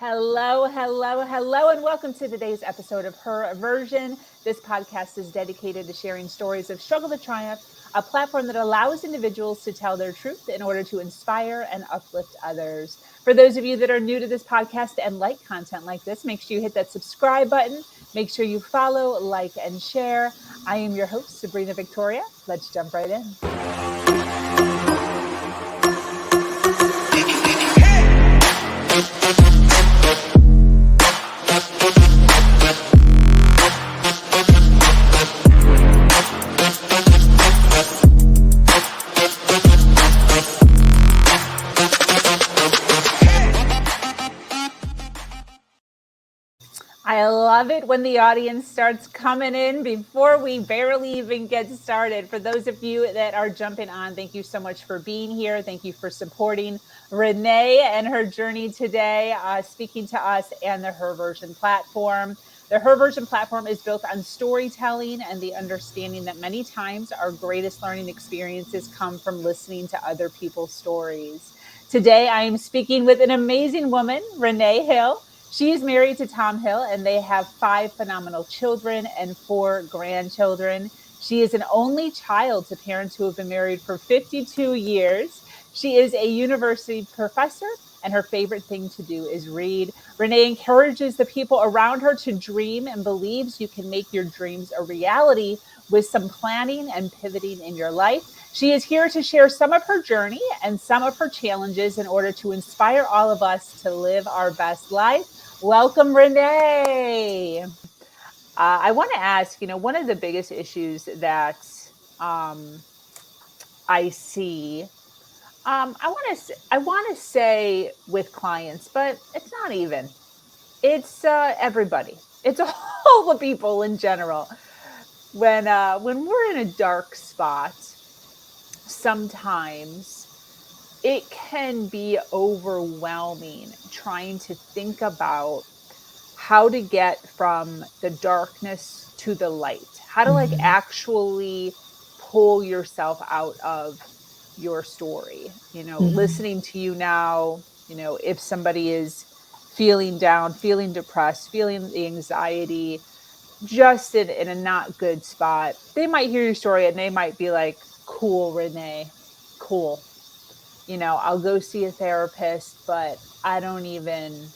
Hello, hello, hello, and welcome to today's episode of Her Version. This podcast is dedicated to sharing stories of struggle to triumph, a platform that allows individuals to tell their truth in order to inspire and uplift others. For those of you that are new to this podcast and like content like this, make sure you hit that subscribe button. Make sure you follow, like, and share. I am your host, Sabrina Victoria. Let's jump right in. I love it when the audience starts coming in before we barely even get started. For those of you that are jumping on, thank you so much for being here. Thank you for supporting Renee and her journey today, speaking to us and the Her Version platform. The Her Version platform is built on storytelling and the understanding that many times our greatest learning experiences come from listening to other people's stories. Today, I am speaking with an amazing woman, Renee Hill. She is married to Tom Hill, and they have 5 phenomenal children and 4 grandchildren. She is an only child to parents who have been married for 52 years. She is a university professor, and her favorite thing to do is read. Renee encourages the people around her to dream and believes you can make your dreams a reality with some planning and pivoting in your life. She is here to share some of her journey and some of her challenges in order to inspire all of us to live our best life. Welcome, Renee. I want to ask, one of the biggest issues that I see, I want to say with clients, but it's not even. It's everybody. It's all the people in general. When we're in a dark spot, sometimes it can be overwhelming trying to think about how to get from the darkness to the light, how to actually pull yourself out of your story. Listening to you now, if somebody is feeling down, feeling depressed, feeling the anxiety, just in a not good spot, they might hear your story and they might be like, cool, Renee, cool. I'll go see a therapist, but I don't even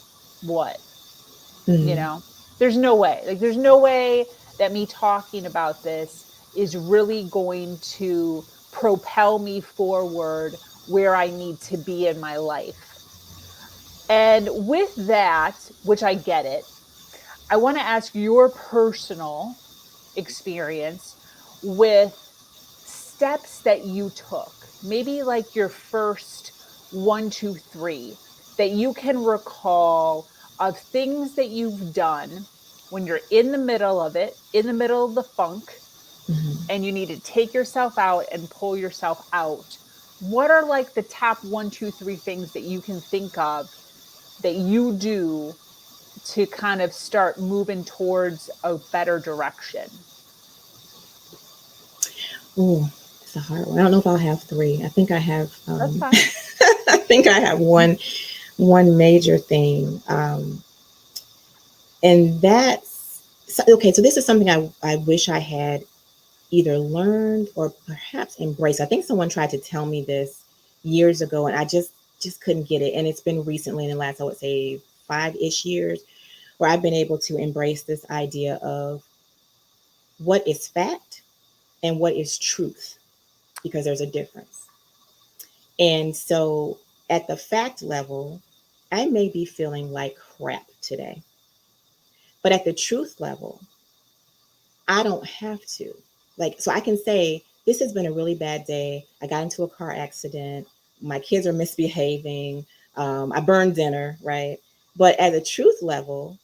there's no way. There's no way that me talking about this is really going to propel me forward where I need to be in my life. And with that, which I get it, I want to ask your personal experience with steps that you took, maybe like your first 1, 2, 3 that you can recall of things that you've done when you're in the middle of it, in the middle of the funk, and you need to take yourself out and pull yourself out. What are like the top 1, 2, 3 things that you can think of that you do to kind of start moving towards a better direction? Oh, it's a hard one. I don't know if I'll have 3. I think I have. That's fine. I think I have one major thing, and that's okay. So this is something I wish I had either learned or perhaps embraced. I think someone tried to tell me this years ago, and I just couldn't get it. And it's been recently, in the last, I would say, 5-ish years, where I've been able to embrace this idea of what is fact and what is truth, because there's a difference. And so at the fact level, I may be feeling like crap today. But at the truth level, I don't have to. So I can say, this has been a really bad day. I got into a car accident. My kids are misbehaving. I burned dinner, right? But at the truth level,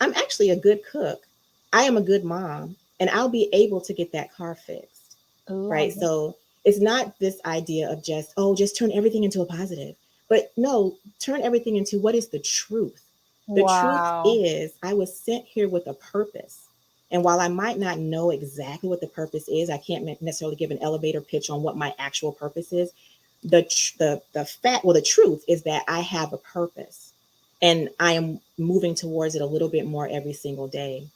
I'm actually a good cook. I am a good mom, and I'll be able to get that car fixed, right? It. So it's not this idea of just turn everything into a positive. But no, turn everything into what is the truth. The truth is, I was sent here with a purpose. And while I might not know exactly what the purpose is, I can't necessarily give an elevator pitch on what my actual purpose is. The truth is that I have a purpose. And I am moving towards it a little bit more every single day.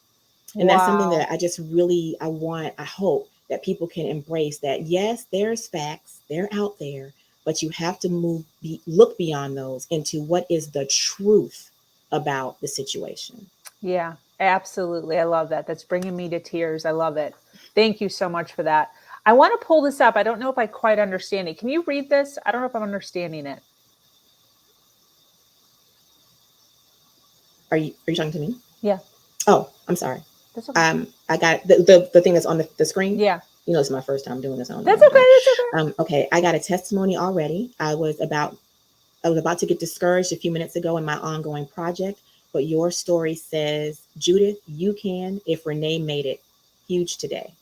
And that's something Wow. that I just really, I hope that people can embrace, that yes, there's facts, they're out there, but you have to look beyond those into what is the truth about the situation. Yeah, absolutely. I love that. That's bringing me to tears. I love it. Thank you so much for that. I want to pull this up. I don't know if I quite understand it. Can you read this? I don't know if I'm understanding it. Are you talking to me? Yeah, Oh, I'm sorry. that's okay. I got the thing that's on the screen. Yeah, You know, it's my first time doing this. I don't know that's what I'm okay. doing. That's okay. Okay, I got a testimony already. I was about to get discouraged a few minutes ago in my ongoing project, but your story says, Judith, you can if Renee made it huge today.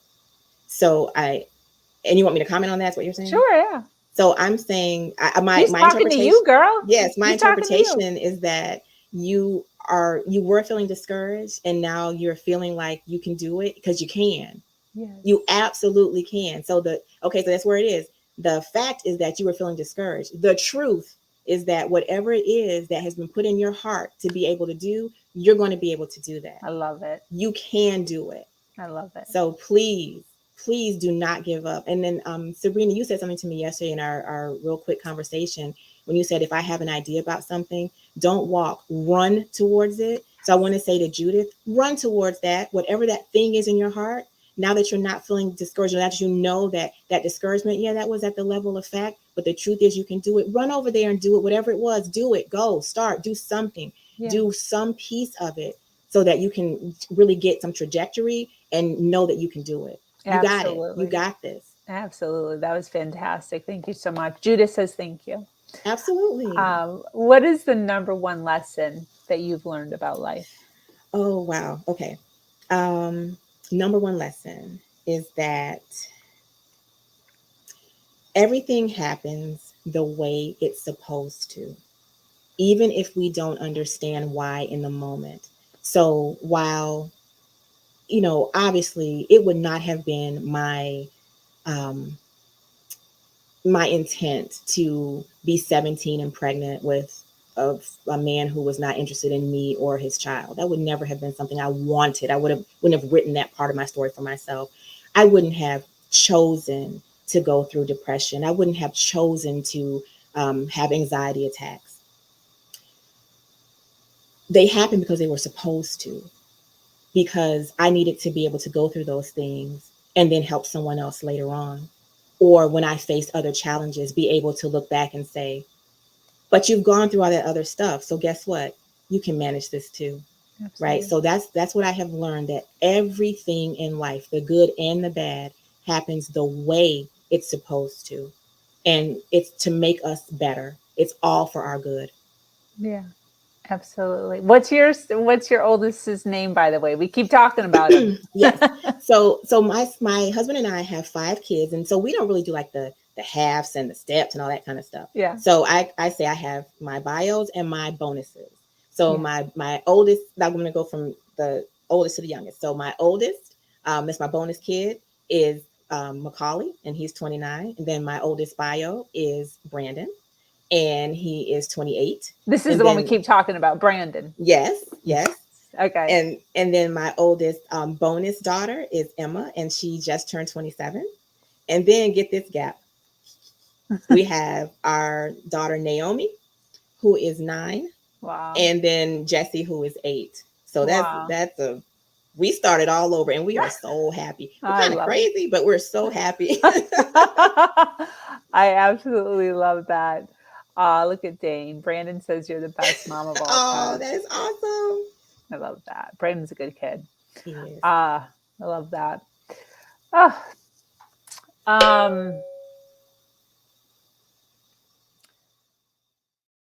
So and you want me to comment on that? That's what you're saying? Sure, yeah. So I'm saying, He's my talking to interpretation, you, girl. yes, my He's talking to you. interpretation is that you were feeling discouraged, and now you're feeling like you can do it because you can. Yes. You absolutely can. So that's where it is. The fact is that you were feeling discouraged. The truth is that whatever it is that has been put in your heart to be able to do, you're going to be able to do that. I love it. You can do it. I love it. So please do not give up. And then, Sabrina, you said something to me yesterday in our real quick conversation when you said, if I have an idea about something, don't walk, run towards it. So I want to say to Judith, run towards that, whatever that thing is in your heart. Now that you're not feeling discouraged, now that you know that discouragement, yeah, that was at the level of fact, but the truth is you can do it. Run over there and do it, whatever it was, do it, go, start, do something, Yeah. do some piece of it so that you can really get some trajectory and know that you can do it. You got it. You Absolutely. got this. Absolutely. That was fantastic. Thank you so much. Judith says thank you. Absolutely. What is the number one lesson that you've learned about life? Oh, wow. Okay. Um, Number one lesson is that everything happens the way it's supposed to, even if we don't understand why in the moment. So while, obviously it would not have been um, my intent to be 17 and pregnant with a man who was not interested in me or his child. That would never have been something I wanted. I wouldn't have written that part of my story for myself. I wouldn't have chosen to go through depression. I wouldn't have chosen to have anxiety attacks. They happened because they were supposed to, because I needed to be able to go through those things and then help someone else later on. Or when I faced other challenges, be able to look back and say, but you've gone through all that other stuff. So guess what? You can manage this too. Right. Absolutely. So that's what I have learned, that everything in life, the good and the bad, happens the way it's supposed to. And it's to make us better. It's all for our good. Yeah. Absolutely. What's your oldest's name, by the way? We keep talking about him. Yes. So my husband and I have 5 kids, and so we don't really do like the halves and the steps and all that kind of stuff. Yeah. So I say I have my bios and my bonuses. So Yeah. my oldest, I'm going to go from the oldest to the youngest. So my oldest, that's my bonus kid, is Macaulay, and he's 29. And then my oldest bio is Brandon, and he is 28. This is And the one we then keep talking about, Brandon. yes, yes. Okay. And then my oldest bonus daughter is Emma, and she just turned 27. And then get this gap. We have our daughter Naomi, who is 9, Wow. and then Jesse, who is 8. So Wow. we started all over, and we are so happy. We're I kind of love it. crazy, but we're so happy. I absolutely love that. Look at Dane. Brandon says you're the best mom of all Oh, time. that is awesome. I love that. Brandon's a good kid. He is. I love that. Oh, um,